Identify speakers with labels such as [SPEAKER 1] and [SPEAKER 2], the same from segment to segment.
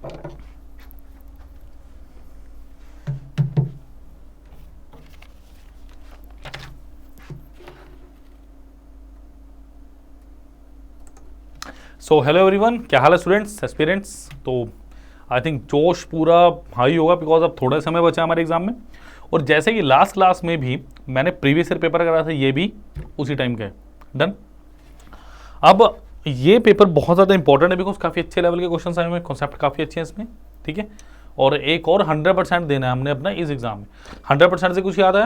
[SPEAKER 1] So hello everyone, क्या हाल है students, aspirants. तो आई थिंक जोश पूरा हाई होगा बिकॉज अब थोड़ा समय बचा हमारे एग्जाम में। और जैसे कि लास्ट क्लास में भी मैंने प्रीवियस ईयर पेपर कराया था, ये भी उसी टाइम का है। डन। अब ये पेपर बहुत ज़्यादा इंपॉर्टेंट है बिकॉज काफ़ी अच्छे लेवल के क्वेश्चन आए हुए हैं, कॉन्सेप्ट काफ़ी अच्छे हैं इसमें, ठीक है। और एक और 100% देना है हमने अपना इस एग्जाम में। 100% से कुछ याद है?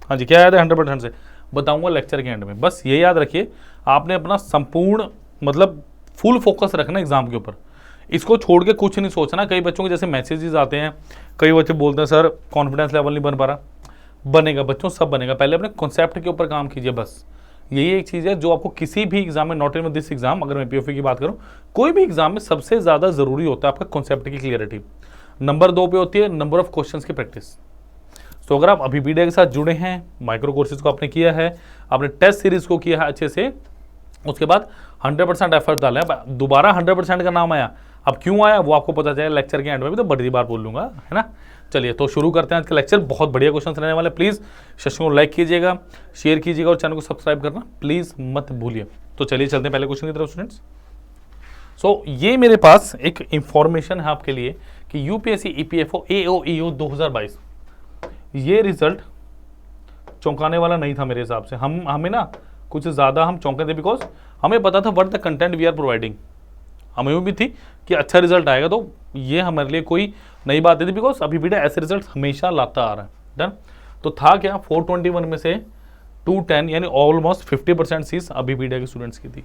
[SPEAKER 1] हाँ जी, क्या याद है 100% से? बताऊंगा लेक्चर के एंड में। बस ये याद रखिए, आपने अपना संपूर्ण मतलब फुल फोकस रखना एग्जाम के ऊपर। इसको छोड़ के कुछ नहीं सोचना। कई बच्चों के जैसे मैसेजेस आते हैं, कई बच्चे बोलते हैं सर कॉन्फिडेंस लेवल नहीं बन पा रहा। बनेगा बच्चों, सब बनेगा। पहले अपने कॉन्सेप्ट के ऊपर काम कीजिए, बस यही एक चीज़ है जो आपको किसी भी एग्जाम में, नॉट इन दिस एग्जाम, अगर मैं पीओफी की बात करूँ, कोई भी एग्जाम में सबसे ज़्यादा ज़रूरी होता है आपका कॉन्सेप्ट की क्लियरिटी। नंबर 2 पे होती है नंबर ऑफ क्वेश्चंस की प्रैक्टिस। तो अगर आप अभी वीडियो के साथ जुड़े हैं, माइक्रो कोर्सेज को आपने किया है, आपने टेस्ट सीरीज को किया है अच्छे से, उसके बाद 100% एफर्ट डालें। अब दोबारा 100% का नाम आया, अब क्यों आया वो आपको पता चलेगा लेक्चर के एंड में भी, तो बड़ी बार बोल लूँगा, है ना। चलिए तो शुरू करते हैं आज का लेक्चर। बहुत बढ़िया क्वेश्चन रहने वाले। प्लीज़ सेशन को लाइक कीजिएगा, शेयर कीजिएगा और चैनल को सब्सक्राइब करना प्लीज़ मत भूलिए। तो चलिए चलते हैं पहले क्वेश्चन की तरफ स्टूडेंट्स। सो ये मेरे पास एक इंफॉर्मेशन है आपके लिए कि यूपीएससी ईपीएफओ एओईओ 2022, ये रिजल्ट चौंकाने वाला नहीं था मेरे हिसाब से। हमें ना कुछ ज़्यादा हम चौंके थे बिकॉज हमें पता था what the content we are providing. हमें भी थी कि अच्छा रिजल्ट आएगा, तो ये हमारे लिए कोई नई बात नहीं थी बिकॉज अभी भी ऐसे रिजल्ट हमेशा लाता आ रहा है। डन। तो था क्या, 421 में से 210 यानी ऑलमोस्ट 50% सीट्स अभी पीडिया के स्टूडेंट्स की थी।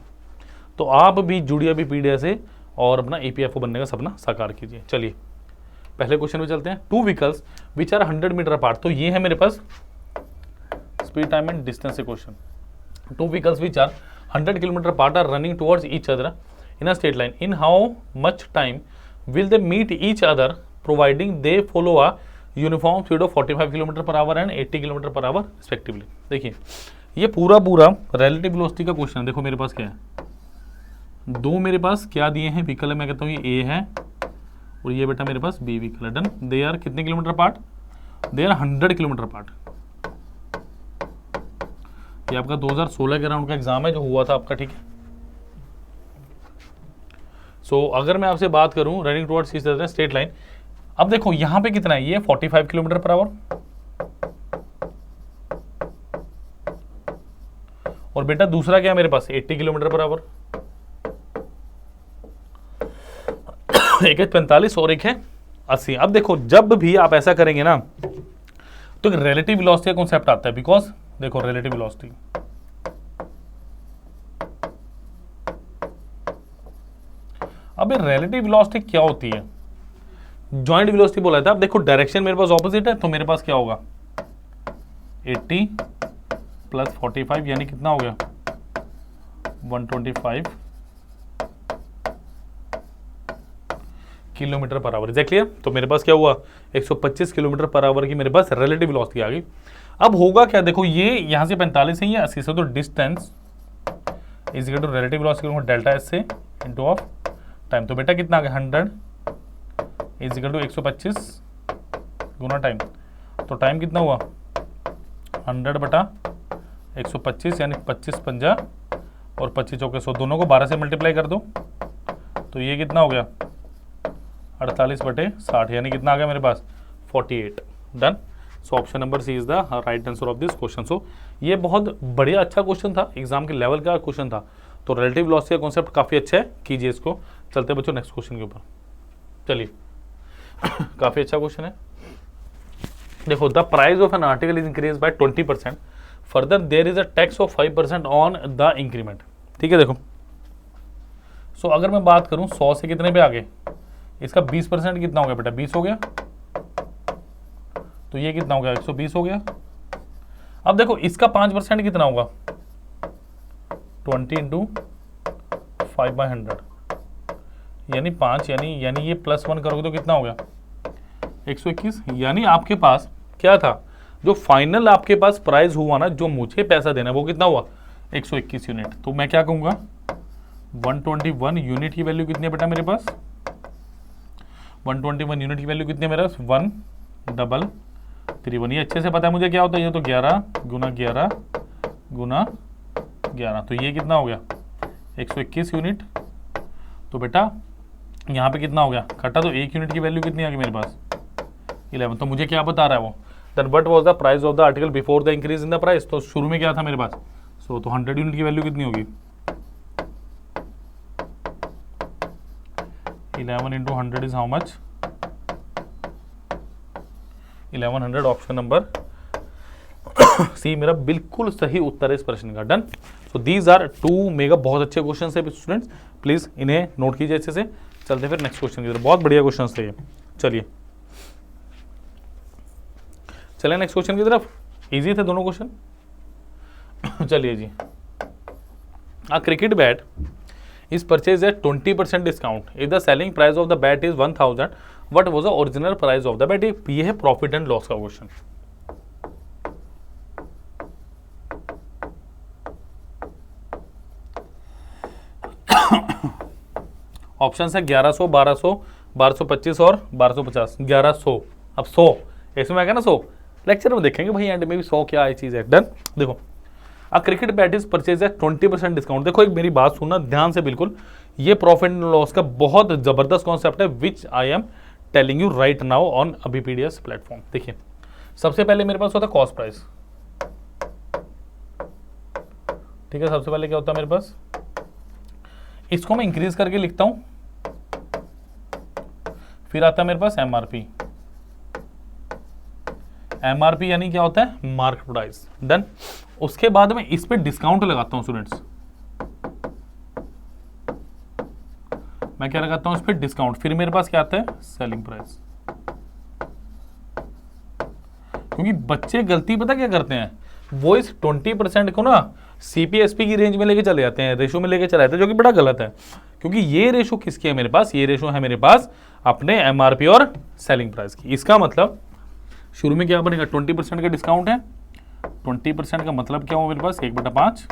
[SPEAKER 1] तो आप भी जुड़िए अभी पीडिया से और अपना ईपीएफओ बनने का सपना साकार कीजिए। चलिए पहले क्वेश्चन में चलते हैं। 2 vehicles which are 100 metre apart. तो ये है मेरे पास स्पीड, टाइम एंड डिस्टेंस से question. 2 vehicles which are 100 km apart are running towards each other in a straight line. In how much time will they meet each other providing they follow a uniform speed of 45 km per hour and 80 km per hour respectively? देखिए ये पूरा relative velocity का question है। देखो मेरे पास क्या है, दो मेरे पास क्या दिए हैं व्हीकल है, मैं कहता हूँ ये A है और ये बेटा मेरे पास B व्हीकल है। डन। दे आर कितने kilometre apart? They are 100 kilometre apart. ये आपका 2016 के राउंड का एग्जाम है जो हुआ था आपका, ठीक है। सो अगर मैं आपसे बात करूं running towards each other straight line, अब देखो यहां पे कितना है, ये 45 किलोमीटर पर आवर और बेटा दूसरा क्या है मेरे पास 80 किलोमीटर पर आवर। एक है 45 और एक है 80। अब देखो जब भी आप ऐसा करेंगे ना तो एक रिलेटिव वेलोसिटी का कॉन्सेप्ट आता है। बिकॉज देखो रिलेटिव वेलोसिटी, अब ये रिलेटिव वेलोसिटी क्या होती है? जॉइंट वेलोसिटी बोला था। अब देखो डायरेक्शन मेरे पास ऑपोजिट है, तो मेरे पास क्या होगा 80 प्लस 45 यानी कितना हो गया 125 किलोमीटर पर आवर। एग्जैक्टली। तो मेरे पास क्या हुआ 125 किलोमीटर पर आवर की मेरे पास रिलेटिव वेलोसिटी आ गई। अब होगा क्या, देखो ये यहां से 45 है, ये 80 से, तो distance is equal to relative velocity delta s से इंटू ऑफ टाइम। तो बेटा कितना आ गया 100 इज इक्वल टू 125 गुना टाइम। तो टाइम कितना हुआ 100 बटा 125 यानी 25 पंजा और 25 चौके 100, दोनों को 12 से मल्टीप्लाई कर दो तो ये कितना हो गया 48 बटे 60 यानी कितना आ गया मेरे पास 48। Done. So option number C is the right answer of this question. So ये बहुत बढ़िया अच्छा क्वेश्चन था, एग्जाम के लेवल का क्वेश्चन था। तो रिलेटिव वेलोसिटी का कॉन्सेप्ट काफी अच्छा है, कीजिए इसको। चलते बच्चों नेक्स्ट क्वेश्चन के ऊपर। चलिए काफी अच्छा क्वेश्चन है। देखो the price of an article is increase by 20%, further there is a tax of 5% on the increment. ठीक है। देखो सो अगर मैं बात करूं 100 से कितने पे आगे, इसका 20% कितना हो गया बेटा 20 हो गया, तो ये कितना हो गया 120 हो गया। अब देखो इसका 5% कितना होगा 20 इंटू 5/100 यानी 5 यानी ये +1 करोगे तो कितना हो गया 121। यानी आपके पास क्या था, जो फाइनल आपके पास प्राइस हुआ ना, जो मुझे पैसा देना वो कितना हुआ 121 यूनिट। तो मैं क्या कहूँगा 121 यूनिट की वैल्यू कितनी है बेटा मेरे पास 121 यूनिट की वैल्यू कितनी है मेरे पास 1,331। ये अच्छे से पता है मुझे क्या होता है, ये तो 11 गुना 11 गुना 11, तो ये कितना हो गया 121 यूनिट। तो बेटा यहाँ पे कितना हो गया घटा, तो 1 यूनिट की वैल्यू कितनी आ गई मेरे पास 11। तो मुझे क्या बता रहा है वो, then what was the price of the article before the increase in the price. तो शुरू में क्या था मेरे पास, तो 100 यूनिट की वैल्यू कितनी होगी 11 into 100 is how much 1100। Option number C मेरा बिल्कुल सही उत्तर है इस प्रश्न का। Done. So these are 2 mega बहुत अच्छे क्वेश्चन है स्टूडेंट्स, प्लीज इन्हें नोट कीजिए अच्छे से। चलते फिर नेक्स्ट क्वेश्चन की तरफ, बहुत बढ़िया क्वेश्चन है ये। चलिए चलिए नेक्स्ट क्वेश्चन की तरफ, इजी थे दोनों क्वेश्चन। चलिए जी, a cricket bat is purchased at 20% discount if the selling price of the bat is 1000, what was the original price of the bat। ये है प्रॉफिट एंड लॉस का क्वेश्चन। ऑप्शन है 1100, 1200, 1225 और 1250। 1100, अब 100 इसमें आएगा ना 100, लेक्चर में देखेंगे भाई एंड में भी 100 क्या चीज है। डन। देखो, a cricket bat is purchase at 20% discount. देखो एक मेरी बात सुनना ध्यान से बिल्कुल, ये प्रॉफिट एंड लॉस का बहुत जबरदस्त कॉन्सेप्ट है which I am telling you right now on Abhipedia's platform. देखिए सबसे पहले मेरे पास होता है कॉस्ट प्राइस, ठीक है। सबसे पहले क्या होता है मेरे पास, इसको मैं इंक्रीज करके लिखता हूं, फिर आता है मेरे पास एमआरपी। एमआरपी यानी क्या होता है मार्केट प्राइस। डन। उसके बाद में इस पे डिस्काउंट लगाता हूं स्टूडेंट्स, मैं क्या लगाता हूं इस पे डिस्काउंट, फिर मेरे पास क्या आता है सेलिंग प्राइस। क्योंकि बच्चे गलती पता क्या करते हैं, वो इस 20% को ना सीपीएसपी की रेंज में लेके चले जाते हैं, रेशो में लेके चले जाते हैं, जो कि बड़ा गलत है। क्योंकि ये रेशो किसकी है मेरे पास, ये रेशो है मेरे पास अपने एमआरपी और सेलिंग प्राइस की। इसका मतलब शुरू में क्या बनेगा 20% का डिस्काउंट है, 20% का मतलब क्या हो मेरे पास 1/5।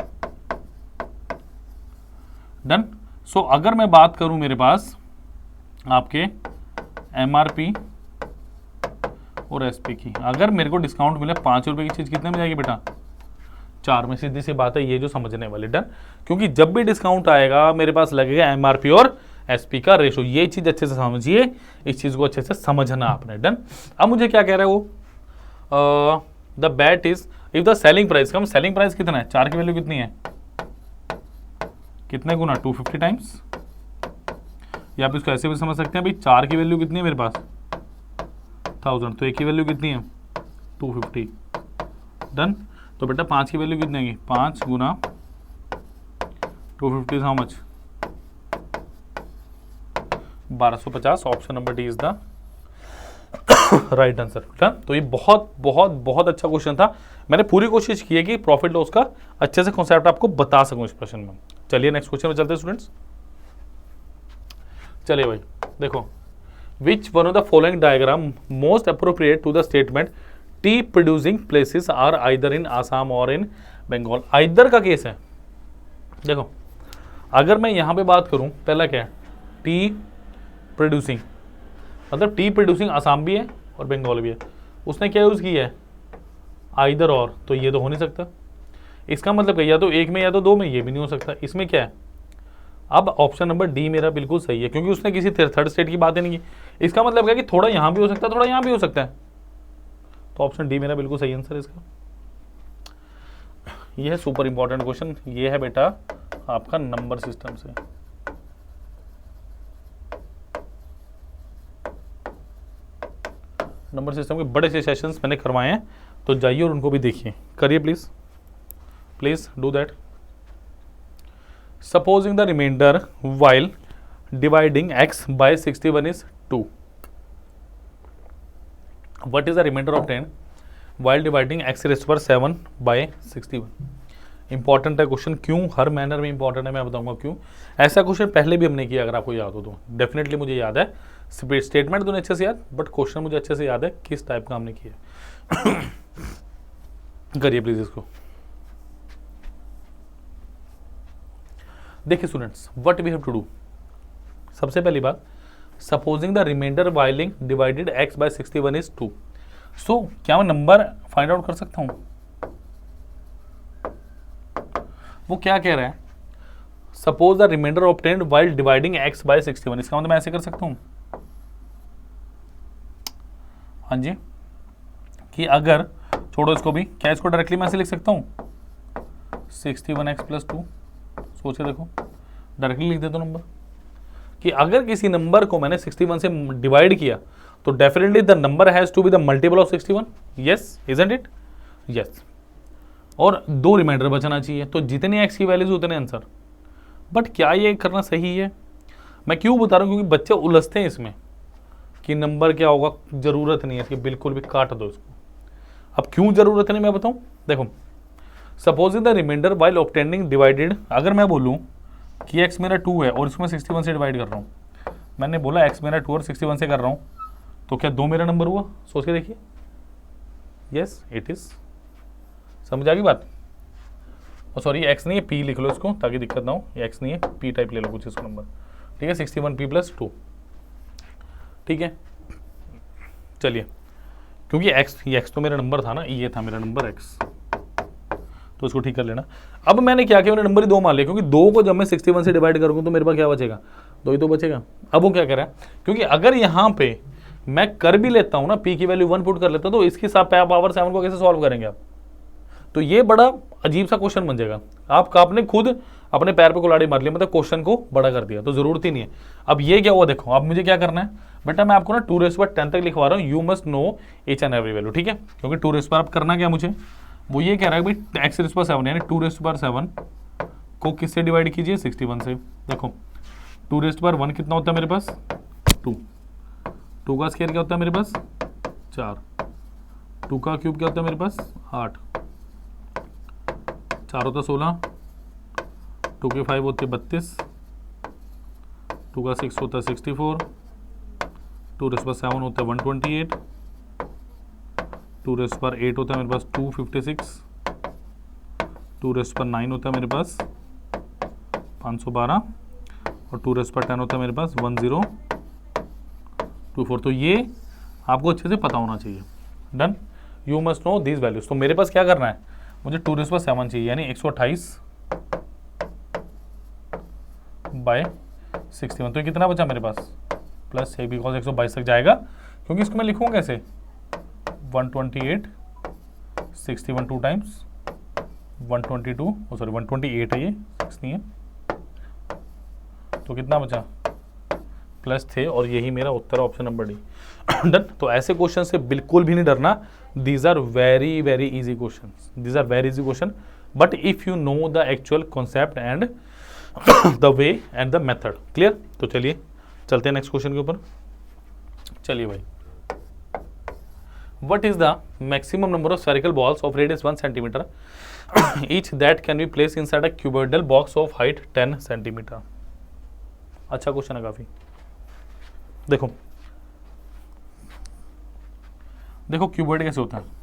[SPEAKER 1] डन। सो अगर मैं बात करूं मेरे पास आपके एमआरपी और एसपी की, अगर मेरे को डिस्काउंट मिले 5 रुपए की चीज कितने में जाएगी बेटा 4 में। सीधी सी बात है, ये जो समझने वाली। डन। क्योंकि जब भी डिस्काउंट आएगा मेरे पास लगेगा एमआरपी और एसपी का रेशो। ये चीज अच्छे से समझिए, इस चीज को अच्छे से समझना आपने। डन। अब मुझे क्या कह रहा है वो, the bat is if the selling price come, selling price कितना है 4 की वैल्यू कितनी है, कितने गुना 250 टाइम्स, या आप इसको ऐसे भी समझ सकते हैं भाई 4 की वैल्यू कितनी है मेरे पास 1000, तो 1 की वैल्यू कितनी है 250। डन। तो बेटा 5 की वैल्यू कितनी है 5 गुना 250 how much 1250। Option number D is the right answer. तो ये बहुत बहुत बहुत अच्छा क्वेश्चन था। मैंने पूरी कोशिश की है कि प्रॉफिट लॉस का अच्छे से कॉन्सेप्ट आपको बता सकूं इस प्रश्न में। चलिए नेक्स्ट क्वेश्चन में चलते हैं स्टूडेंट्स। चलिए भाई देखो, which one of the following diagram most appropriate to the statement tea producing places are either in Assam और इन बंगाल। आइदर का केस है। देखो अगर मैं यहां पे बात करूं, पहला क्या है टी प्रोड्यूसिंग, मतलब टी प्रोड्यूसिंग आसाम भी है और बंगाल भी है। उसने क्या यूज़ किया है आइदर और, तो ये तो हो नहीं सकता। इसका मतलब या तो एक में या तो दो में, ये भी नहीं हो सकता। इसमें क्या है, अब ऑप्शन नंबर डी मेरा बिल्कुल सही है, क्योंकि उसने किसी थर्ड स्टेट की बात ही नहीं की। इसका मतलब क्या कि थोड़ा यहाँ भी हो सकता है, थोड़ा यहाँ भी हो सकता है। तो ऑप्शन डी मेरा बिल्कुल सही आंसर है इसका। ये है सुपर इंपॉर्टेंट क्वेश्चन, ये है बेटा आपका नंबर सिस्टम से। नंबर सिस्टम के बड़े से सेशंस मैंने करवाए हैं, तो जाइए और उनको भी देखिए, करिए please, please do that. Supposing the remainder while dividing x by 61 is 2. What is the remainder of 10 while dividing x raised to power 7 by 61? Important है क्वेश्चन। क्यों हर मैनर में इंपॉर्टेंट है मैं बताऊंगा क्यों। ऐसा क्वेश्चन पहले भी हमने किया, अगर आपको याद हो तो। डेफिनेटली मुझे याद है, स्टेटमेंट तो नहीं अच्छे से याद, बट क्वेश्चन मुझे अच्छे से याद है किस टाइप का हमने किया। करिए प्लीज इसको। देखिए students, what we have to do. सबसे पहली बात, supposing the remainder whiling divided x by 61 is 2। So क्या मैं नंबर फाइंड आउट कर सकता हूँ? वो क्या कह रहा है? Suppose the remainder obtained while dividing x by 61। इसका मतलब मैं ऐसे कर सकता हूँ, हाँ जी, कि अगर छोड़ो इसको भी, क्या इसको डायरेक्टली मैं ऐसे लिख सकता हूँ 61x प्लस 2। सोच के देखो, डायरेक्टली लिख देता हूँ नंबर, कि अगर किसी नंबर को मैंने 61 से डिवाइड किया तो definitely the number has to be the multiple of 61। Yes, isn't it? Yes. और 2 रिमाइंडर बचना चाहिए, तो जितने x की वैल्यूज उतने आंसर। बट क्या ये करना सही है? मैं क्यों बता रहा हूँ? क्योंकि बच्चे उलझते हैं इसमें कि नंबर क्या होगा, जरूरत नहीं है इसकी, बिल्कुल भी काट दो इसको। अब क्यों जरूरत नहीं मैं बताऊं। देखो, suppose the remainder while obtaining divided, अगर मैं बोलूं कि x मेरा 2 है और इसमें 61 से डिवाइड कर रहा हूँ, मैंने बोला x मेरा 2 और 61 से कर रहा हूँ, तो क्या 2 मेरा नंबर हुआ? सोच के देखिए। Yes it is. समझ आ गई बात? और सॉरी, x नहीं है, p लिख लो इसको ताकि दिक्कत ना हो। x नहीं है, p टाइप ले लो कुछ इसको नंबर, ठीक है। 61p प्लस 2, ठीक है। चलिए, क्योंकि x तो मेरा नंबर था ना, ये था मेरा नंबर x, तो इसको ठीक कर लेना। अब मैंने क्या किया, मैंने नंबर ही 2 मान लिया, क्योंकि 2 को जब मैं 61 से डिवाइड करूंगा तो मेरे पास क्या बचेगा? 2 ही तो बचेगा। अब वो क्या कर रहा है, क्योंकि अगर यहाँ पे मैं कर भी लेता हूँ ना, p की वैल्यू 1 पुट कर लेता हूँ, तो इसकी पावर 7 को कैसे सॉल्व करेंगे आप? तो ये बड़ा अजीब सा क्वेश्चन बन जाएगा। आपने खुद अपने पैर पे कुल्हाड़ी मार लिया, मतलब क्वेश्चन को बड़ा कर दिया, तो जरूरत ही नहीं है। अब ये क्या हुआ देखो, अब मुझे क्या करना है बेटा, मैं आपको ना 2⁻10 तक लिखवा रहा हूँ, you must know each and every value, ठीक है। क्योंकि 2 अब करना क्या मुझे, वो ये कह रहा है भाई x⁻7 यानी 2⁻7 को किससे डिवाइड कीजिए? 61 से। देखो 2⁻1 कितना होता है मेरे पास? 2। 2 का स्क्वायर क्या होता है मेरे पास? 4। 2 का क्यूब क्या होता है मेरे पास? 8। 4 होता 16, 2 के 5 होते 32, 2 का 6 होता 64, 2⁻7 होता है 128, 2⁻8 होता है मेरे पास 256, 2⁻9 होता है मेरे पास 512 और 2⁻10 होता है मेरे पास 1024। तो ये आपको अच्छे से पता होना चाहिए। Done. You must know these values. तो मेरे पास क्या करना है, मुझे 2⁻7 चाहिए, यानी 128 बाय 61। तो कितना बचा मेरे पास? प्लस है, बिकॉज 122 तक जाएगा, क्योंकि इसको मैं लिखूंगा कैसे? 128 61 2 टाइम्स 122, सॉरी 128 है, ये 6 नहीं है, तो कितना बचा? प्लस थे, और यही मेरा उत्तर, ऑप्शन नंबर डी। डन। तो ऐसे क्वेश्चन से बिल्कुल भी नहीं डरना। These are very very easy question, these are very easy question, but if you know the actual concept and the way and the method. Clear? तो चलिए चलते हैं नेक्स्ट क्वेश्चन के ऊपर। चलिए भाई, what is the maximum number of spherical balls of radius 1 centimeter each that can be placed inside a cuboidal box of height 10 centimeter? अच्छा question है काफी। देखो देखो क्यूबॉइड कैसे होता है।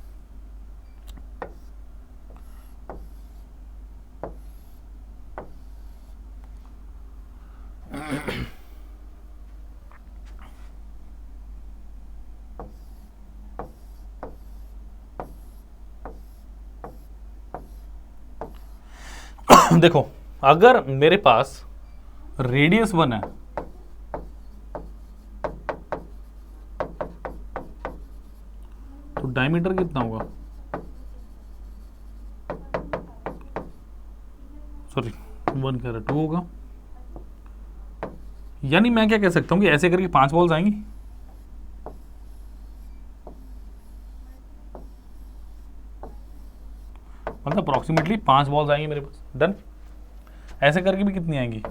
[SPEAKER 1] देखो, अगर मेरे पास रेडियस 1 है, तो डायमीटर कितना होगा? सॉरी 1 कह रहा 2 होगा। यानी मैं क्या कह सकता हूं कि ऐसे करके 5 बॉल्स आएंगी। मतलब अप्रोक्सीमेटली 5 बॉल्स आएंगी मेरे पास। डन। ऐसे करके भी कितनी आएंगी?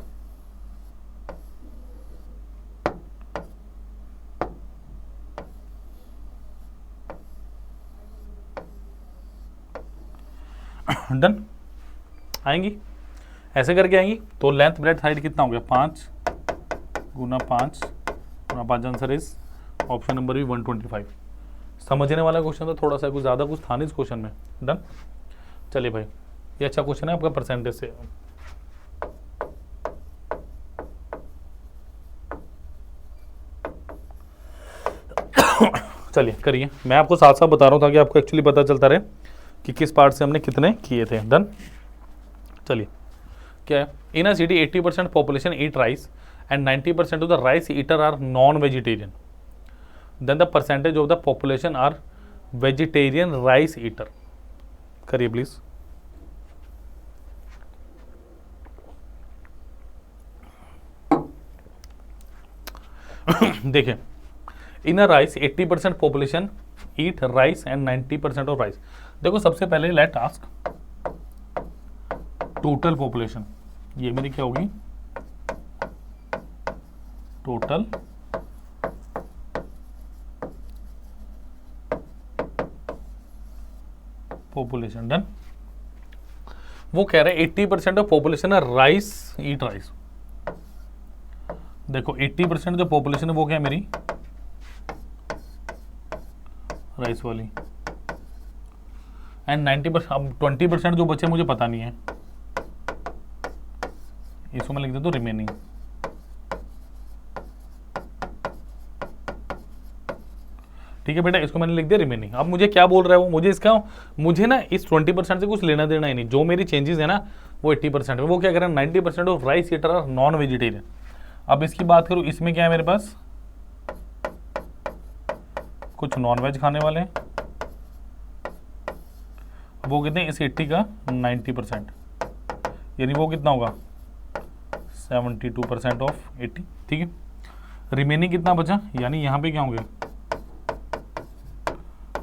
[SPEAKER 1] डन। आएंगी, ऐसे करके आएंगी। तो लेंथ ब्रेड्थ हाइट कितना हो गया? 5 गुना 5 गुना 5, आंसर इज ऑप्शन नंबर भी 125। समझने वाला क्वेश्चन था, थोड़ा सा कुछ ज़्यादा कुछ था नहीं इस क्वेश्चन में। डन। चलिए भाई, ये अच्छा क्वेश्चन है आपका परसेंटेज से। चलिए करिए, मैं आपको साथ साथ बता रहा हूँ ताकि आपको एक्चुअली पता चलता रहे कि किस पार्ट से हमने कितने किए थे। डन। चलिए क्या है, in a city 80% population eat rice and 90% of the rice eater are non vegetarian, then the percentage of the population are vegetarian rice eater. करिए प्लीज। देखिए, in a rice 80% population eat rice and 90% of rice. देखो सबसे पहले late ask total population, ये मेरी क्या होगी, total population. Done. वो कह रहे हैं 80% ऑफ पॉपुलेशन है राइस ईट राइस। देखो 80% जो पॉपुलेशन है वो क्या है मेरी, राइस वाली, एंड 90%, अब 20% जो बचे मुझे पता नहीं है, इसको मैं लिख देता हूँ रिमेनिंग। ठीक है बेटा, इसको मैंने लिख दिया रिमेनिंग। अब मुझे क्या बोल रहा है वो, मुझे ना इस 20% से कुछ लेना देना ही नहीं। जो मेरी चेंजेस है ना वो 80% में, वो क्या करें 90% of rice eater are non vegetarian. अब इसकी बात करूँ, इसमें क्या है मेरे पास, कुछ नॉन वेज खाने वाले हैं, वो कितने, इस 80 का 90%, यानी वो कितना होगा 72% ऑफ 80। ठीक है, रिमेनिंग कितना बचा, यानी यहाँ पे क्या होंगे,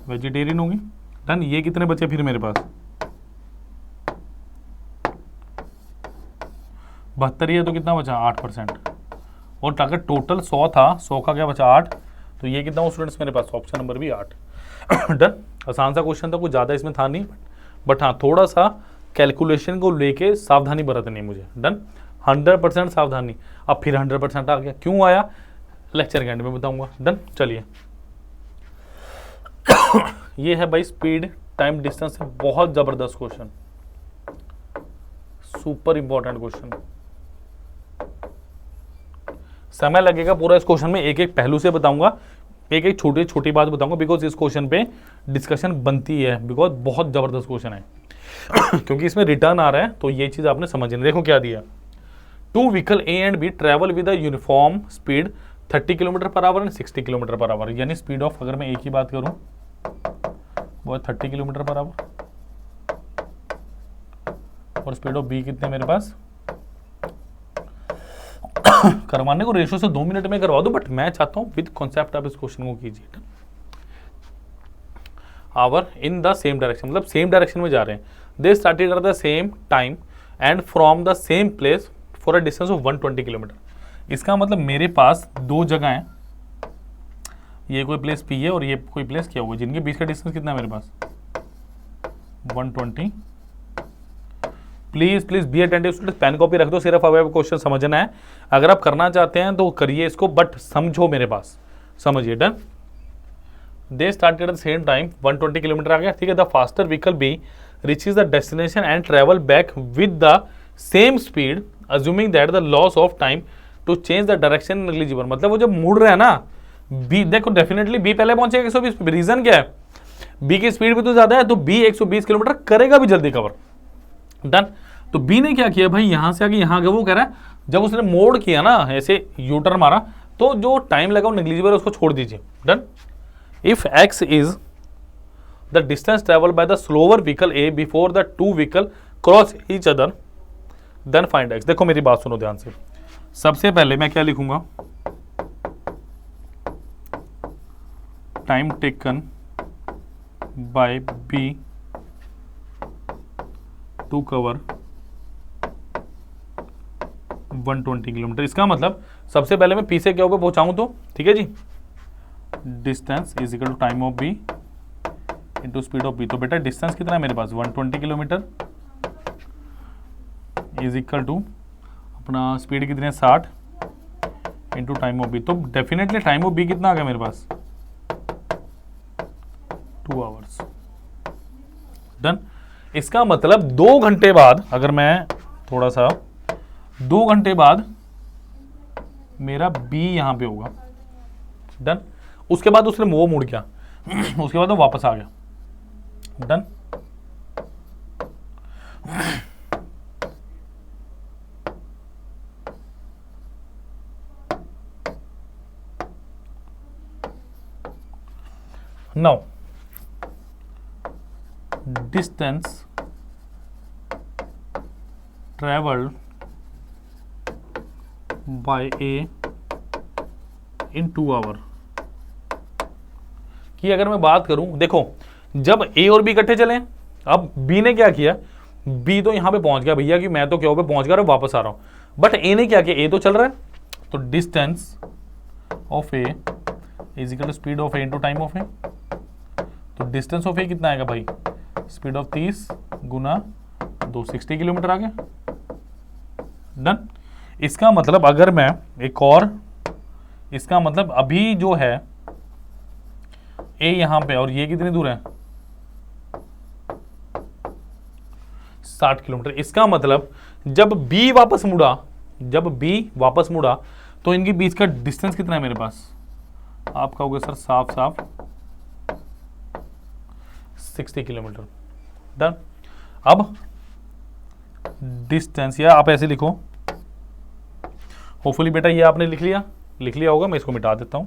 [SPEAKER 1] वेजिटेरियन होंगे। डन। ये कितने बचे फिर मेरे पास, 72 है तो कितना बचा 8%, और अगर टोटल 100 था, 100 का क्या बचा 8, तो ये कितना हो स्टूडेंट्स मेरे पास, ऑप्शन नंबर भी 8। डन। आसान सा क्वेश्चन था, कुछ ज़्यादा इसमें था नहीं, बट हाँ थोड़ा सा कैलकुलेशन को लेके सावधानी बरतनी है मुझे। डन। 100% सावधानी। अब फिर 100% आ गया, क्यों आया लेक्चर के एंड में बताऊंगा। डन। चलिए ये है भाई स्पीड टाइम डिस्टेंस से बहुत जबरदस्त क्वेश्चन, सुपर इंपॉर्टेंट क्वेश्चन। समय लगेगा पूरा इस क्वेश्चन में, एक एक पहलू से बताऊंगा, एक एक छोटी छोटी बात बताऊंगा, बिकॉज इस क्वेश्चन पे डिस्कशन बनती है, बिकॉज बहुत जबरदस्त क्वेश्चन है। क्योंकि इसमें रिटर्न आ रहा है, तो ये चीज आपने समझनी। देखो क्या दिया, 2 vehicle A and B travel with a uniform speed 30 kilometer per hour and 60 kilometer per hour. यानी स्पीड ऑफ, अगर मैं एक ही बात करूं, वो है 30 किलोमीटर पर आवर, और स्पीड ऑफ बी कितने मेरे पास, करवाने को रेशो से 2 मिनट में करवा दो, बट मैं चाहता हूं विद कॉन्सेप्ट आप इस क्वेश्चन को कीजिए। Hour in the same direction, मतलब सेम डायरेक्शन में जा रहे हैं। They started at the same time and from the same place for a distance of 120 kilometer. इसका मतलब मेरे पास दो जगह हैं, ये कोई प्लेस पी है और ये कोई प्लेस क्या हुआ, जिनके बीच का डिस्टेंस कितना है मेरे पास 120। Please please be attentive student, pen copy रख दो, सिर्फ अब क्वेश्चन समझना है। अगर आप करना चाहते हैं तो करिए इसको, बट समझो मेरे पास, समझिए। Done. They started at the same time, 120 kilometre आ गया। ठीक है, the faster vehicle B reaches the destination and travel back with the same speed assuming that the loss of time to change the direction negligible. मतलब वो जब मुड़ रहे हैं ना, बी देखो डेफिनेटली बी पहले पहुंचेगा 120 पे। रीजन क्या है, बी की स्पीड भी तो ज्यादा है, तो बी 120 किलोमीटर करेगा भी जल्दी कवर। डन। तो बी ने क्या किया भाई, यहां से आके यहां गया। वो कह रहा है जब उसने मोड़ किया ना, ऐसे यूटर्न मारा, तो जो टाइम लगा वो नेग्लिजिबल है, उसको छोड़ दीजिए। Done. If X is the distance travel by the slower vehicle A before the 2 vehicle cross each other, then find X. देखो मेरी बात सुनो ध्यान से, सबसे पहले मैं क्या लिखूंगा, time taken by B to cover 120 kilometer. इसका मतलब सबसे पहले मैं पी से क्या ऊपर पहुंचाऊं, तो ठीक है जी, distance is equal to time of B into speed of B. तो बेटा डिस्टेंस कितना है मेरे पास 120 किलोमीटर इज इक्वल टू अपना स्पीड कितनी है 60 इंटू टाइम ऑफ बी। तो डेफिनेटली टाइम ऑफ बी कितना आ गया मेरे पास 2 आवर्स। डन। इसका मतलब 2 घंटे बाद, अगर मैं थोड़ा सा 2 घंटे बाद मेरा बी यहां पे होगा। डन। उसके बाद उसने वो मुड़ गया उसके बाद वो वापस आ गया। Done. Now distance travelled by A in 2 hour की अगर मैं बात करूं, देखो जब ए और बी इकट्ठे चले, अब बी ने क्या किया, बी तो यहां पे पहुंच गया भैया कि मैं तो क्या पे पहुंच गया और वापस आ रहा हूं, बट ए ने क्या किया, ए तो चल रहा है, तो distance of A is equal to speed of A into time of A. तो डिस्टेंस ऑफ ए कितना आएगा भाई, स्पीड ऑफ 30 गुना 260 किलोमीटर आ गया। डन। इसका मतलब अगर मैं एक और, इसका मतलब अभी जो है ए यहां पे और ये कितनी दूर है 60 किलोमीटर। इसका मतलब जब बी वापस मुड़ा, जब बी वापस मुड़ा तो इनके बीच का डिस्टेंस कितना है मेरे पास, आप कहोगे सर साफ साफ 60 किलोमीटर। डन। अब डिस्टेंस, या आप ऐसे लिखो, होपफुली बेटा ये आपने लिख लिया होगा, मैं इसको मिटा देता हूं।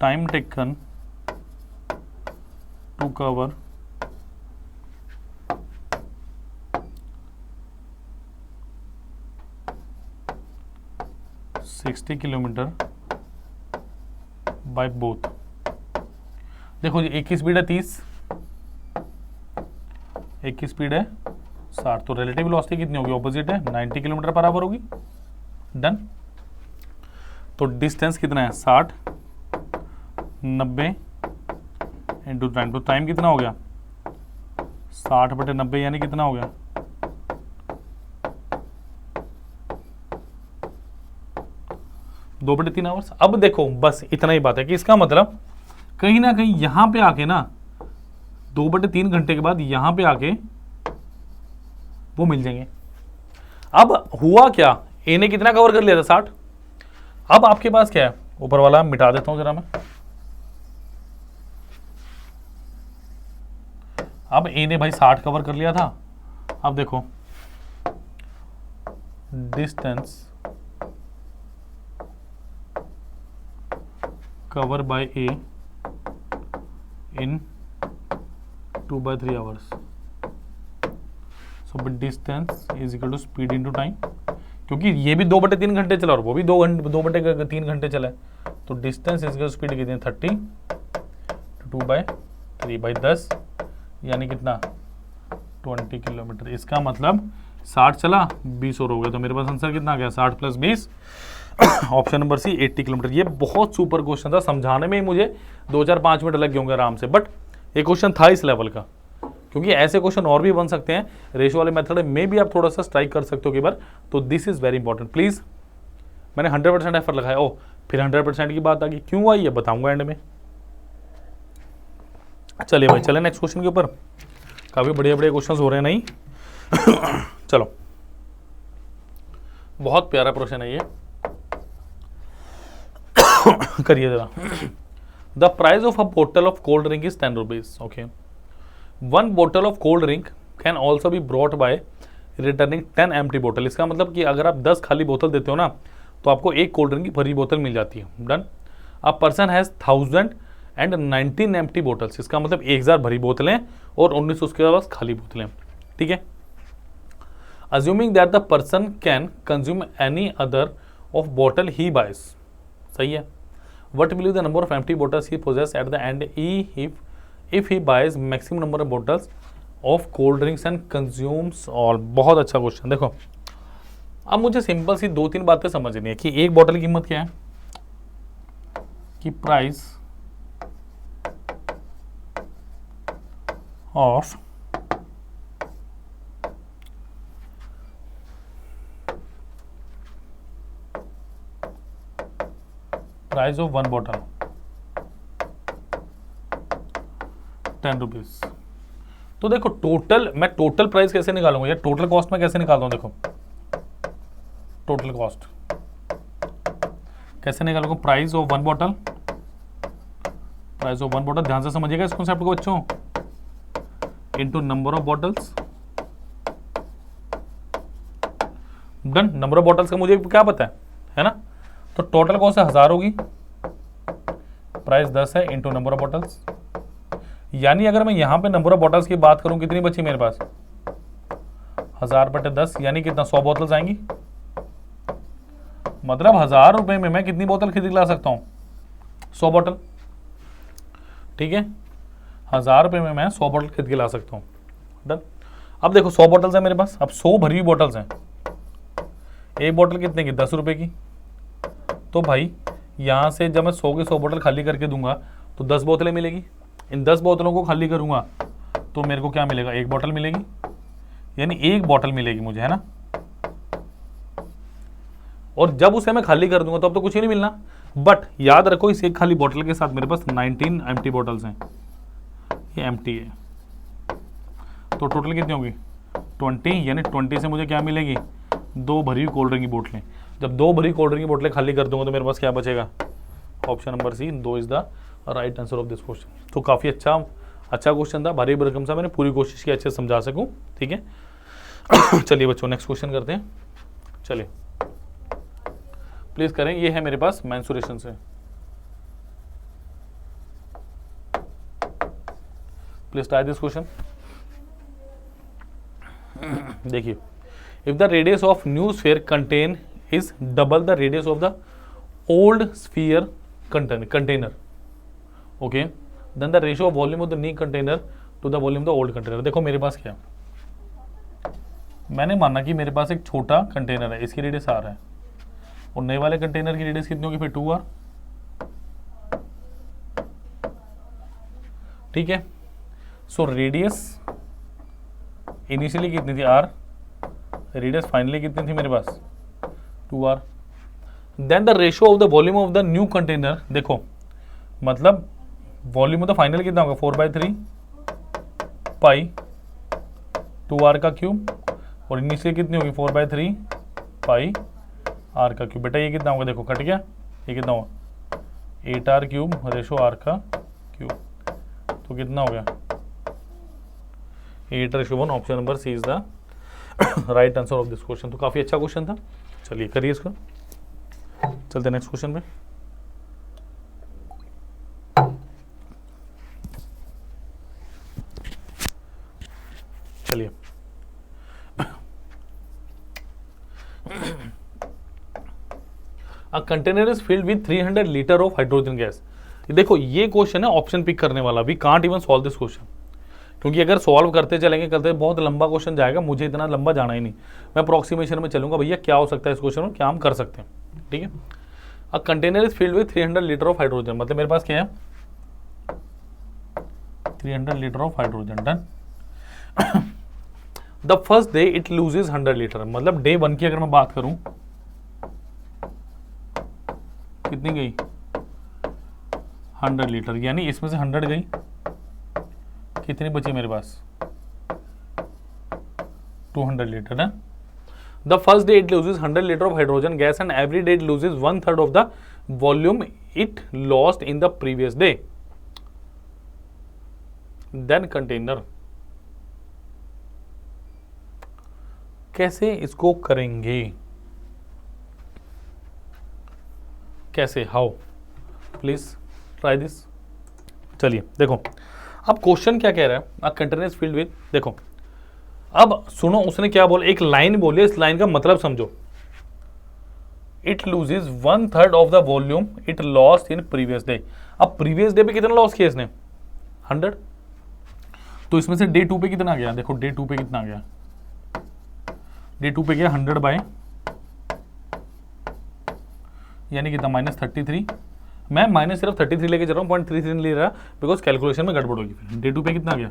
[SPEAKER 1] Time taken to cover 60 kilometer by both. देखो जी, एक की स्पीड है 30, एक की स्पीड है 60, तो रिलेटिव वेलोसिटी कितनी होगी, ऑपोजिट है 90 किलोमीटर पर आवर होगी। डन। तो डिस्टेंस कितना है 60, 90 इंटू टाइम, तो टाइम कितना हो गया 60/90 यानी कितना हो गया 2/3 आवर्स। अब देखो बस इतना ही बात है कि इसका मतलब कहीं ना कहीं यहां पे आके ना 2/3 घंटे के बाद यहां पे आके वो मिल जाएंगे। अब हुआ क्या, ए ने कितना कवर कर लिया था 60, अब आपके पास क्या है, ऊपर वाला मिटा देता हूं जरा मैं। अब ए ने भाई 60 कवर कर लिया था, अब देखो distance cover by A in 2/3 hours, so distance is equal to speed into time, क्योंकि ये भी 2/3 घंटे चला और वो भी 2/3 घंटे चला है, तो distance is equal to speed कितनी है 30 2/3/10 यानी कितना 20 किलोमीटर। इसका मतलब 60 चला 20 और हो गया, तो मेरे पास आंसर कितना आ गया 60 + 20, ऑप्शन नंबर सी 80 किलोमीटर। ये बहुत सुपर क्वेश्चन था, समझाने में ही मुझे 2-4-5 मिनट लग गए होंगे आराम से, बट ये क्वेश्चन था इस लेवल का, क्योंकि ऐसे क्वेश्चन और भी बन सकते हैं रेशो वाले मेथड में भी आप थोड़ा सा स्ट्राइक कर सकते हो कई बार, तो this is very important. Please, मैंने 100% एफर्ट लगाया, ओ फिर 100% की बात आ गई, क्यों आई ये बताऊंगा एंड में। चलिए भाई चले नेक्स्ट क्वेश्चन के ऊपर, काफी बढ़िया बढ़िया क्वेश्चन हो रहे हैं नहीं चलो, बहुत प्यारा क्वेश्चन है ये करिए जरा। The price of a bottle of cold drink is 10 rupees. Okay, 1 bottle of cold drink can also be brought by returning 10 empty bottle। इसका मतलब कि अगर आप 10 खाली बोतल देते हो ना, तो आपको एक कोल्ड ड्रिंक की भरी बोतल मिल जाती है। Done. A person has 1019 empty bottles, इसका मतलब 1000 भरी बोतलें और 19 उसके पास खाली बोतलें। ठीक है। Assuming that the person can consume any other of bottle he buys, सही है। What will be the number of empty bottles he possess at the end if he buys maximum number of bottles of cold drinks and consumes all। बहुत अच्छा question. देखो अब मुझे simple सी 2-3 बातें समझनी है कि एक बोतल की कीमत क्या है, कि price of one bottle 10 rupees. तो देखो टोटल, मैं टोटल प्राइस कैसे निकालूंगा या टोटल कॉस्ट में कैसे निकालता हूँ, देखो टोटल कॉस्ट कैसे निकालूंगा, price of one bottle, price of one bottle, ध्यान से समझिएगा इस कॉन्सेप्ट को बच्चों, into number of bottles, done. Number of bottles का मुझे क्या पता है ना, तो टोटल कॉस्ट 1000 होगी, प्राइस 10 है, इनटू नंबर ऑफ बॉटल्स, यानी अगर मैं यहां पे नंबर ऑफ बॉटल्स की बात करूं कितनी बची मेरे पास, 1000/10, यानी कितना, 100 बोतल्स आएंगी। मतलब 1000 रुपए में मैं कितनी बोतल खरीद ला सकता हूं, 100 बोतल, ठीक है, 1000 रुपए में मैं 100 बोतल खरीद के ला सकता हूं, डन। अब देखो 100 बोतल्स है मेरे पास, अब 100 भरी हुई बोतल्स हैं, एक बोतल कितने की, 10 रुपए की। तो भाई यहाँ से जब मैं 100 की 100 बोतल खाली करके दूंगा तो 10 बोतलें मिलेगी, इन 10 बोतलों को खाली करूंगा तो मेरे को क्या मिलेगा, एक बोतल मिलेगी, यानी एक बोतल मिलेगी मुझे, है ना। और जब उसे मैं खाली कर दूंगा तो अब तो कुछ ही नहीं मिलना, बट याद रखो इस एक खाली बोतल के साथ मेरे पास 19 एम्प्टी बोतल्स हैं, ये एम्प्टी है, तो टोटल कितनी होगी 20, यानी 20 से मुझे क्या मिलेगी, 2 भरी हुई कोल्ड ड्रिंक की बोतलें। जब 2 भरी कोल्ड ड्रिंक की बोतलें खाली कर दूंगा तो मेरे पास क्या बचेगा, option number C, 2 is the right answer of this question. तो काफ़ी अच्छा क्वेश्चन था, भारी भरकम सा, मैंने पूरी कोशिश की अच्छे से समझा सकूं, ठीक है। चलिए बच्चों नेक्स्ट क्वेश्चन करते हैं, चलिए प्लीज करें, ये है मेरे पास मेंसुरेशन से, प्लीज ट्राई दिस क्वेश्चन। देखिए, if the radius of new sphere contain is double the radius of the old sphere container, okay, then the ratio of volume of the new container to the volume of the old container। देखो मेरे पास क्या, मैंने माना कि मेरे पास एक छोटा कंटेनर है, इसकी रेडियस R है, और नए वाले कंटेनर की रेडियस कितनी होगी फिर 2R, ठीक है। सो रेडियस इनिशियली कितनी थी R, रेडियस फाइनली कितनी थी मेरे पास 2R, then the ratio of the volume of the new container, देखो मतलब वॉल्यूम ऑफ द फाइनल कितना होगा 4/3 पाई 2R का क्यूब, और इनिशियली कितनी होगी 4/3 पाई R का क्यूब। बेटा ये कितना होगा, देखो कट गया, ये कितना होगा 8R क्यूब रेशो R का क्यूब, तो कितना हो गया 8:1। Option number C is the right answer of this question. तो काफी अच्छा क्वेश्चन था, चलिए करिए इसको, चलते नेक्स्ट क्वेश्चन पे। चलिए a container is filled with 300 litre of hydrogen gas. देखो ये क्वेश्चन है ऑप्शन पिक करने वाला, we can't even solve this question, क्योंकि अगर सॉल्व करते चलेंगे बहुत लंबा क्वेश्चन जाएगा, मुझे इतना लंबा जाना ही नहीं, मैं अप्रोक्सीमेशन में चलूंगा भैया क्या हो सकता है इस क्वेश्चन में, क्या हम कर सकते हैं, ठीक है। अ container is filled with 300 litre of hydrogen, मतलब मेरे पास क्या है 300 litre of hydrogen, done. The first day it loses 100 litre, मतलब डे 1 की अगर मैं बात करूं कितनी गई 100 लीटर, यानी इसमें से 100 गई, कितनी बची मेरे पास 200 लीटर है। The first day it loses 100 litre of hydrogen gas and every day it loses 1/3 of the volume it lost in the previous day, then container. कैसे इसको करेंगे, कैसे, हाउ, प्लीज ट्राई दिस। चलिए देखो अब क्वेश्चन क्या कह रहा है, अ कंटेनर इज फिल्ड विद, देखो अब सुनो उसने क्या बोला, एक लाइन बोली, इस लाइन का मतलब समझो, it loses 1/3 of the volume it lost in previous day. अब प्रीवियस डे पे कितना लॉस किया इसने 100, तो इसमें से डे 2 पे कितना गया, देखो डे 2 पे कितना गया, डे 2 पे गया 100 यानी कितना -33, मैं माइनस सिर्फ 33 लेके चल रहा हूँ, 0.33 नहीं ले रहा बिकॉज कैलकुलेशन में गड़बड़ होगी। फिर डे 2 पे कितना गया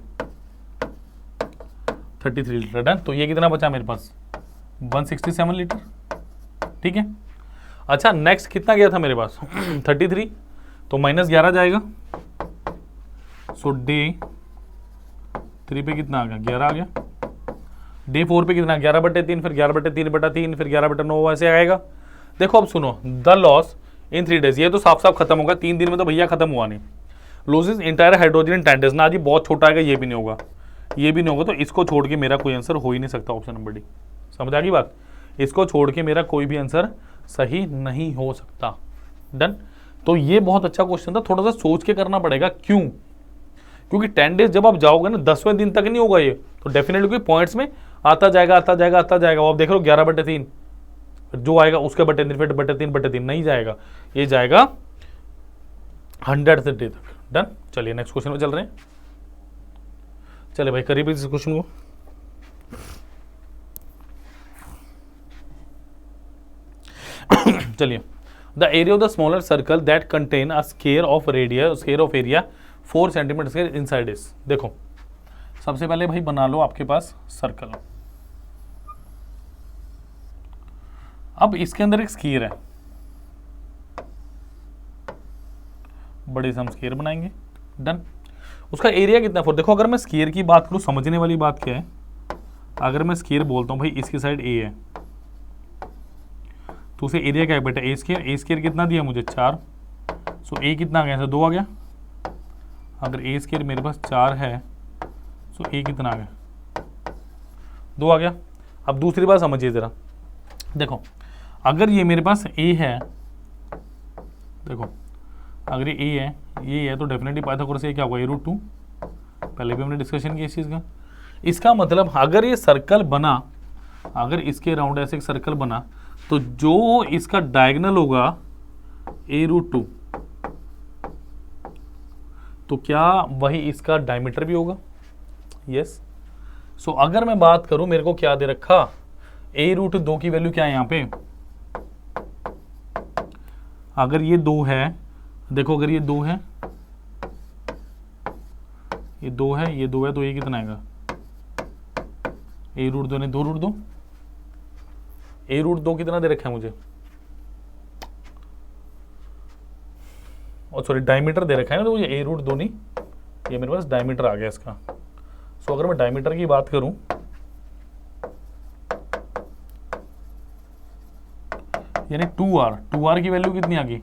[SPEAKER 1] 33 लीटर, डन। तो ये कितना बचा मेरे पास 167 लीटर, ठीक है। अच्छा नेक्स्ट कितना गया था मेरे पास 33, तो -11 जाएगा, सो डे 3 पे कितना आ गया, 11 आ गया। डे 4 पे कितना, 11/3, फिर 11/3/3, फिर 11/9, ऐसे आएगा। देखो अब सुनो, द लॉस इन 3 डेज, ये तो साफ साफ खत्म होगा, 3 दिन में तो भैया खत्म हुआ नहीं। Loses entire hydrogen in 10 days, ना जी बहुत छोटा आएगा, ये भी नहीं होगा, ये भी नहीं होगा, तो इसको छोड़ के मेरा कोई आंसर हो ही नहीं सकता, ऑप्शन नंबर डी। समझ आ गई बात, इसको छोड़ के मेरा कोई भी आंसर सही नहीं हो सकता। डन। तो ये बहुत अच्छा क्वेश्चन था, थोड़ा सा सोच के करना पड़ेगा, क्यों? क्योंकि 10 डेज जब आप जाओगे ना, 10वें दिन तक नहीं होगा ये, तो डेफिनेटली पॉइंट्स में आता जाएगा आता जाएगा आता जाएगा। आप देख लो 11/3 जो आएगा उसके बटे 3/3 नहीं जाएगा, ये जाएगा 100 से डे तक। डन। चलिए नेक्स्ट क्वेश्चन में चल रहे हैं। चलिए भाई करिए इस क्वेश्चन को। चलिए, the area of the smaller circle that contain a square of area 4 centimetre square inside is. देखो सबसे पहले भाई बना लो आपके पास सर्कल। अब इसके अंदर एक स्क्वायर है, बड़े से हम स्क्वायर बनाएंगे। डन। उसका एरिया कितना 4। देखो अगर मैं स्क्वायर की बात करूं, समझने वाली बात क्या है, अगर मैं स्क्वायर बोलता हूं भाई इसकी साइड ए है, तो उसे एरिया क्या है बेटा, ए स्क्वायर कितना दिया मुझे 4, सो ए कितना आ गया, 2 आ गया। अगर ए स्क्वायर मेरे पास 4 है, सो ए कितना आ गया, 2 आ गया। अब दूसरी बात समझिए जरा, देखो अगर ये मेरे पास ए है, देखो अगर ये ए है, ये है, तो डेफिनेटली पाइथागोरस से क्या होगा, a√2। पहले भी हमने डिस्कशन किया इस चीज़ का। इसका मतलब अगर ये सर्कल बना, अगर इसके राउंड ऐसे एक सर्कल बना, तो जो इसका डायगोनल होगा a√2, तो क्या वही इसका डायमीटर भी होगा? यस। सो अगर मैं बात करूं, मेरे को क्या दे रखा, a√2 की वैल्यू क्या है यहाँ पे, अगर ये 2 है, देखो अगर ये 2 है, ये 2 है, ये 2 है, तो ये कितना आएगा, a√2 ने 2√2, a√2 कितना दे रखा है मुझे, और सॉरी डायमीटर दे रखा है ना, तो ये a√2 नहीं, ये मेरे पास डायमीटर आ गया इसका। सो अगर मैं डायमीटर की बात करूं, यानी 2r की वैल्यू कितनी आ गई,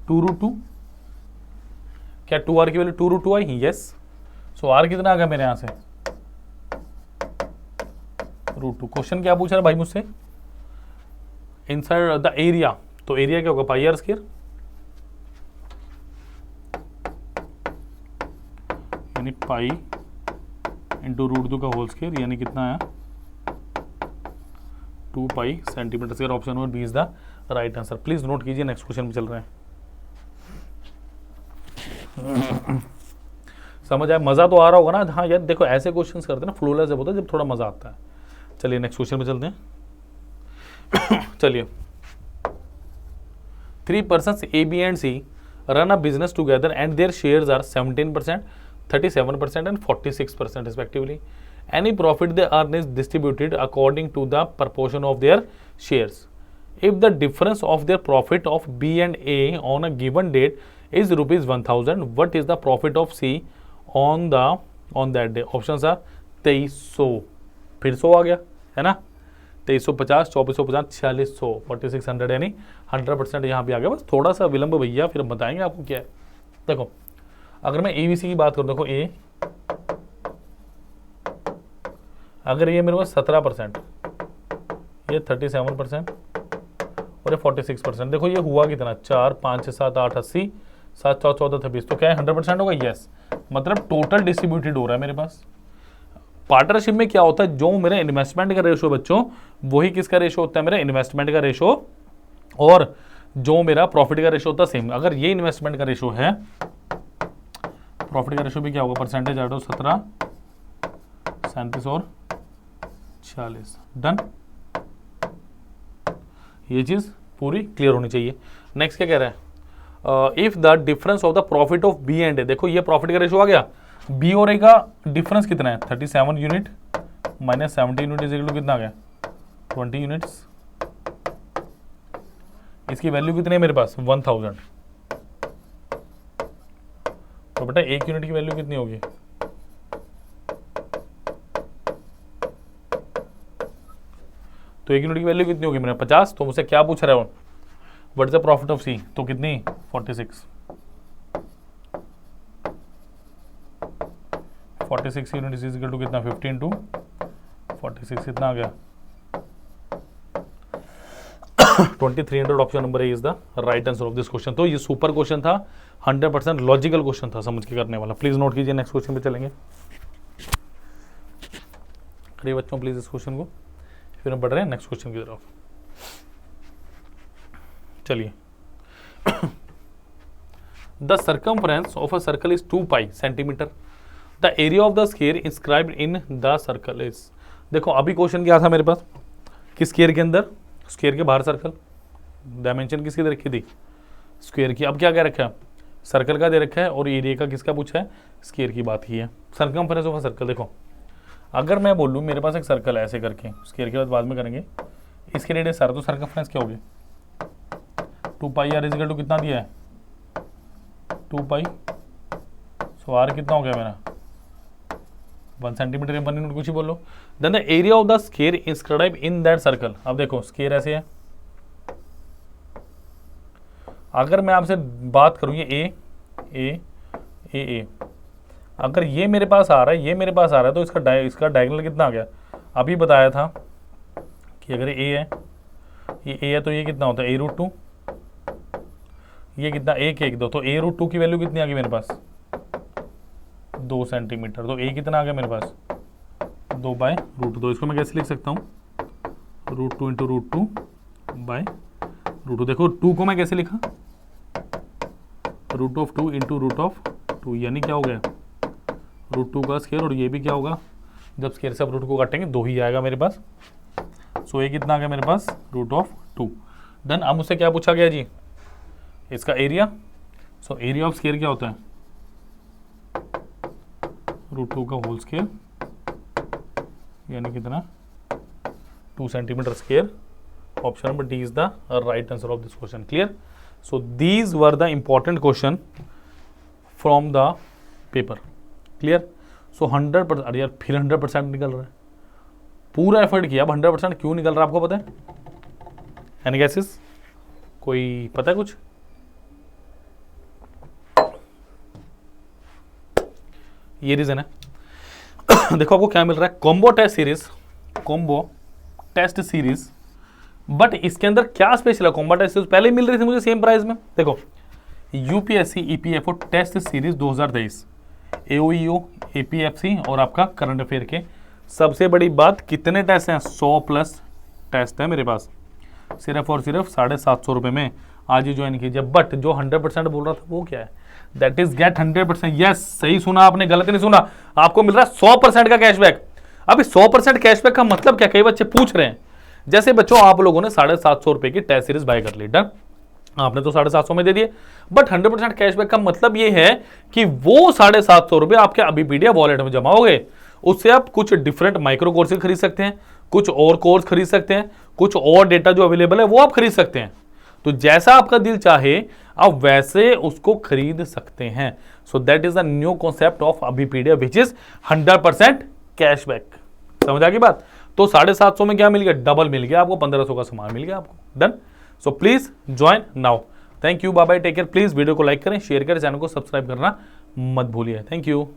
[SPEAKER 1] 2√2। क्या 2r की वैल्यू 2√2 आई? यस। सो r कितना आ गया मेरे यहां से, √2। क्वेश्चन क्या पूछ रहा है भाई मुझसे, इनसाइड द एरिया, तो एरिया क्या होगा, पाई r स्क्वायर, यानी पाई इंटू √2 का होल स्क्वायर, यानी कितना आया, 2 pi centimetre square. Option number B is the right answer. Please note कीजिए, नेक्स्ट क्वेश्चन में चल रहे हैं। समझ आया, मजा तो आ रहा होगा ना। हाँ यार देखो ऐसे क्वेश्चंस करते हैं ना, फ्लोलेस जब होता है, जब थोड़ा मजा आता है। चलिए नेक्स्ट क्वेश्चन में चलते हैं। चलिए, 3 persons A, B and C run a business together and their shares are 17%, 37% and 46% respectively. Any profit they earn is distributed according to the proportion of their shares. If the difference of their profit of B and A on a given date is rupees 1000, what is the profit of C on that day? Options are 2300, फिर 100 आ गया है ना, 2350, 2450, 4600, 4600, यानी 100% यहाँ पे आ गया। बस थोड़ा सा विलंब भैया, फिर बताएंगे आपको क्या है। देखो अगर मैं ABC की बात करूँ, देखो A, अगर ये मेरे पास 17%, ये 37% और ये 46%, देखो ये हुआ कितना, 4 5 6 7 8 80, 7 4 14 26, तो क्या है 100% होगा। यस, मतलब टोटल डिस्ट्रीब्यूटेड हो रहा है मेरे पास। पार्टनरशिप में क्या होता है, जो मेरा इन्वेस्टमेंट का रेशो बच्चों, वही किसका रेशो होता है, मेरा इन्वेस्टमेंट का रेशो, और जो मेरा प्रॉफिट का रेशो होता है सेम। अगर ये इन्वेस्टमेंट का रेशो है, प्रॉफिट का रेशो भी क्या होगा, परसेंटेज 8 17 37 और 46। डन, ये चीज पूरी क्लियर होनी चाहिए। नेक्स्ट क्या कह रहा है, if the difference of the profit of B and A, देखो ये प्रॉफिट का रेशो आ गया, बी और ए का डिफरेंस कितना है, 37 unit minus 70 unit is equal to कितना आ गया, 20 यूनिट्स। इसकी वैल्यू कितनी है मेरे पास, 1000। तो बेटा 1 यूनिट की वैल्यू कितनी होगी, तो एक यूनिट की वैल्यू कितनी होगी मेरा 50। तो मुझसे क्या पूछ रहा है, what is the profit of C, तो कितनी 46 यूनिट इज इक्वल टू कितना 15 टू 46 कितना आ गया 2300। Option number A is the right answer of this question. तो ये सुपर क्वेश्चन था, 100% लॉजिकल क्वेश्चन था, समझ के करने वाला। प्लीज नोट कीजिए, नेक्स्ट क्वेश्चन पे चलेंगे। करिए बच्चों प्लीज इस क्वेश्चन को, फिर हम बढ़ रहे हैं नेक्स्ट क्वेश्चन की तरफ। चलिए the circumference of a circle is 2 pi centimetre. The area of the square inscribed in the circle is. देखो अभी क्वेश्चन क्या था मेरे पास कि स्क्वायर के अंदर, स्क्वायर के बाहर सर्कल, डायमेंशन किसकी दे रखी थी स्क्वायर की। अब क्या कह रखा है, सर्कल का दे रखा है और एरिया का किसका पूछा है, स्क्वायर की बात की है। सर्कमफ्रेंस ऑफ अ सर्कल, देखो अगर मैं बोलूँ मेरे पास एक सर्कल है ऐसे करके, स्क्वायर की बात बाद में करेंगे, इसके रेडियस सर, तो सर्कमफ्रेंस क्या होगी 2 पाई आर इजिकल टू कितना दिया है 2 पाई, सो आर कितना हो गया मेरा 1 सेंटीमीटर या 1 यूनिट, कुछ ही बोल लो। Then the area of the square inscribe in that circle. अब देखो स्क्वायर ऐसे है, अगर मैं आपसे बात करूं ये ए, अगर ये मेरे पास आ रहा है, ये मेरे पास आ रहा है, तो इसका डायगोनल कितना आ गया। अभी बताया था कि अगर ए है, ये ए है तो ये कितना होता है a√2, ये कितना 1 तो a√2 की वैल्यू कितनी आ गई मेरे पास 2 सेंटीमीटर। तो ए कितना आ गया मेरे पास 2/√2। इसको मैं कैसे लिख सकता हूँ √2 × √2/√2। देखो 2 को मैं कैसे लिखा √2 × √2, यानी क्या हो गया √2 का स्क्वायर, और ये भी क्या होगा जब स्क्वायर से आप रूट को काटेंगे 2 ही आएगा मेरे पास। सो ये कितना आ गया मेरे पास √2। देन अब मुझसे क्या पूछा गया जी, इसका area. So area of square क्या होता है √2 का होल स्क्वायर, यानी कितना 2 centimetre square. Option number D is the right answer of this question. Clear. So these were the important question from the paper. Clear. So 100%, अरे यार फिर 100% निकल रहा है, पूरा एफर्ट किया, अब 100% क्यों निकल रहा है आपको पता है, एनी गेसेस, कोई पता है कुछ। ये रीजन है देखो आपको क्या मिल रहा है, कॉम्बो टेस्ट सीरीज, बट इसके अंदर क्या स्पेशल है, कॉम्बो टेस्ट सीरीज पहले ही मिल रही थी मुझे सेम प्राइस में। देखो UPSC EPFO test series 2023, AO EO APFC और आपका करंट अफेयर के। सबसे बड़ी बात कितने टेस्ट हैं, 100+ टेस्ट है मेरे पास, सिर्फ और सिर्फ 750 रुपये में। आज ही ज्वाइन कीजिए। बट जो 100% बोल रहा था वो क्या है, दैट इज गेट 100%। यस, सही सुना आपने, गलत नहीं सुना। आपको मिल रहा है 100% का कैशबैक। अभी 100% कैशबैक का मतलब क्या, कई बच्चे पूछ रहे हैं। जैसे बच्चों आप लोगों ने 750 रुपए की टेस्ट सीरीज बाय कर ली, डन, आपने तो 750 में दे दिए। बट 100% कैशबैक का मतलब ये है कि वो 750 रुपए आपके अबीपीडिया वॉलेट में जमा हो गए। उससे आप कुछ डिफरेंट माइक्रो कोर्सेज खरीद सकते हैं, कुछ और कोर्स खरीद सकते हैं, कुछ और डेटा जो अवेलेबल है वो आप खरीद सकते हैं। तो जैसा आपका दिल चाहे आप वैसे उसको खरीद सकते हैं। So that is the new concept of Abhipedia which is 100% cashback. समझ आ गई बात। तो 750 में क्या मिल गया, डबल मिल गया आपको, 1500 का सामान मिल गया आपको, done. So please join now. Thank you, bye bye, take care. Please video को लाइक करें, शेयर करें, चैनल को सब्सक्राइब करना मत भूलिए। Thank you.